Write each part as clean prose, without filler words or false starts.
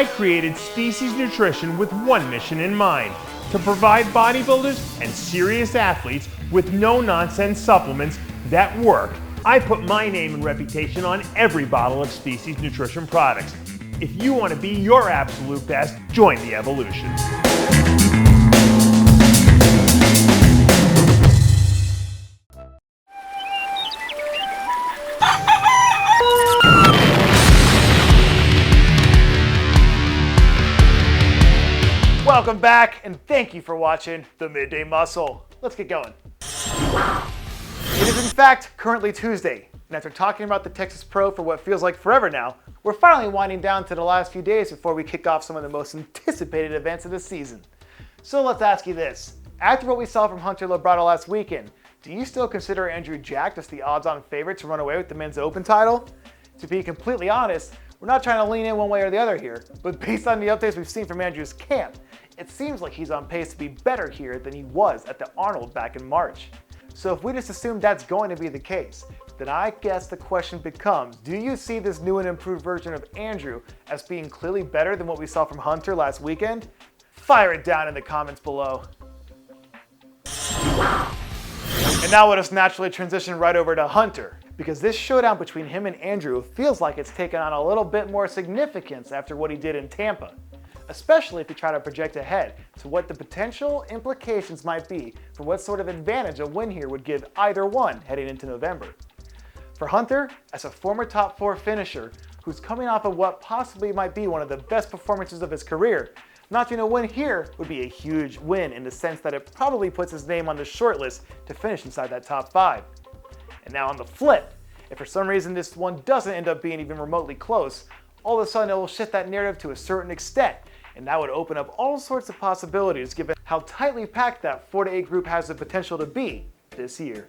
I created Species Nutrition with one mission in mind: to provide bodybuilders and serious athletes with no-nonsense supplements that work. I put my name and reputation on every bottle of Species Nutrition products. If you want to be your absolute best, join the evolution. Welcome back, and thank you for watching The Midday Muscle. Let's get going. It is in fact currently Tuesday, and after talking about the Texas Pro for what feels like forever now, we're finally winding down to the last few days before we kick off some of the most anticipated events of the season. So let's ask you this. After what we saw from Hunter Labrada last weekend, do you still consider Andrew Jack as the odds-on favorite to run away with the men's open title? To be completely honest, we're not trying to lean in one way or the other here, but based on the updates we've seen from Andrew's camp, it seems like he's on pace to be better here than he was at the Arnold back in March. So if we just assume that's going to be the case, then I guess the question becomes, do you see this new and improved version of Andrew as being clearly better than what we saw from Hunter last weekend? Fire it down in the comments below. And now let us naturally transition right over to Hunter, because this showdown between him and Andrew feels like it's taken on a little bit more significance after what he did in Tampa, especially if you try to project ahead to what the potential implications might be for what sort of advantage a win here would give either one heading into November. For Hunter, as a former top 4 finisher who's coming off of what possibly might be one of the best performances of his career, notching a win here would be a huge win in the sense that it probably puts his name on the shortlist to finish inside that top 5. And now on the flip, if for some reason this one doesn't end up being even remotely close, all of a sudden it will shift that narrative to a certain extent, and that would open up all sorts of possibilities given how tightly packed that 4 to 8 group has the potential to be this year.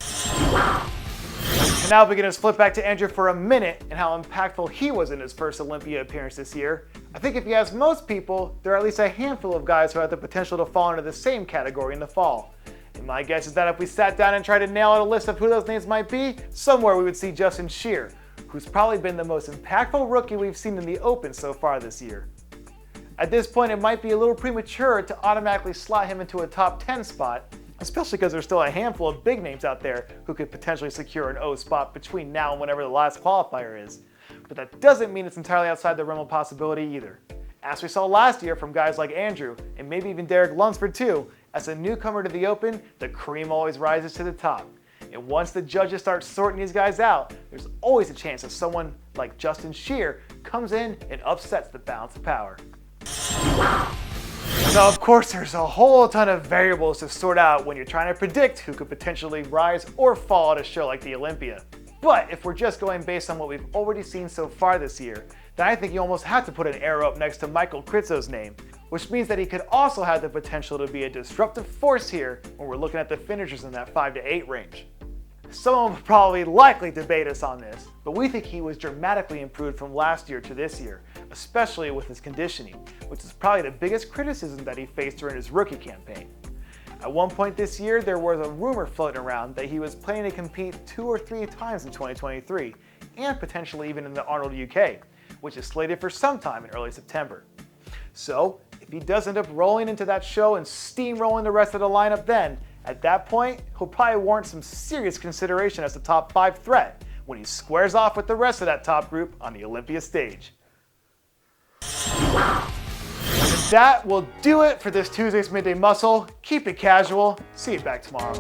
And now we can just flip back to Andrew for a minute and how impactful he was in his first Olympia appearance this year. I think if you ask most people, there are at least a handful of guys who have the potential to fall into the same category in the fall. And my guess is that if we sat down and tried to nail out a list of who those names might be, somewhere we would see Justin Shear, who's probably been the most impactful rookie we've seen in the Open so far this year. At this point, it might be a little premature to automatically slot him into a top 10 spot, especially because there's still a handful of big names out there who could potentially secure an O spot between now and whenever the last qualifier is. But that doesn't mean it's entirely outside the realm of possibility either. As we saw last year from guys like Andrew, and maybe even Derek Lunsford too, as a newcomer to the Open, the cream always rises to the top. And once the judges start sorting these guys out, there's always a chance that someone like Justin Shear comes in and upsets the balance of power. Now, of course, there's a whole ton of variables to sort out when you're trying to predict who could potentially rise or fall at a show like the Olympia. But if we're just going based on what we've already seen so far this year, then I think you almost have to put an arrow up next to Michael KRIZO's name, which means that he could also have the potential to be a disruptive force here when we're looking at the finishers in that 5 to 8 range. Someone would probably likely debate us on this, but we think he was dramatically improved from last year to this year, especially with his conditioning, which is probably the biggest criticism that he faced during his rookie campaign. At one point this year, there was a rumor floating around that he was planning to compete 2 or 3 times in 2023, and potentially even in the Arnold UK, which is slated for sometime in early September. So, if he does end up rolling into that show and steamrolling the rest of the lineup then, at that point, he'll probably warrant some serious consideration as a top 5 threat when he squares off with the rest of that top group on the Olympia stage. And that will do it for this Tuesday's Midday Muscle. Keep it casual. See you back tomorrow.